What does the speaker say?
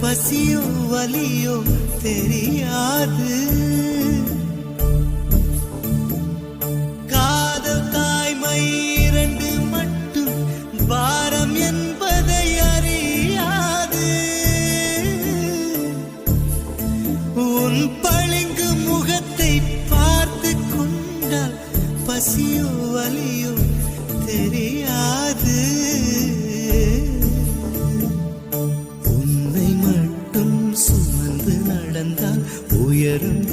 பசியோ வலியோ தெரியாது. காதல் தாய்மை இரண்டு மட்டும் பாரம் என்பதை அறியாது. உன் பளிங்கு முகத்தை பார்த்து கொண்டால் பசியோ வலியோ தெரியாது. உன்னை மட்டும் சுமந்து நடந்தால் உயரும்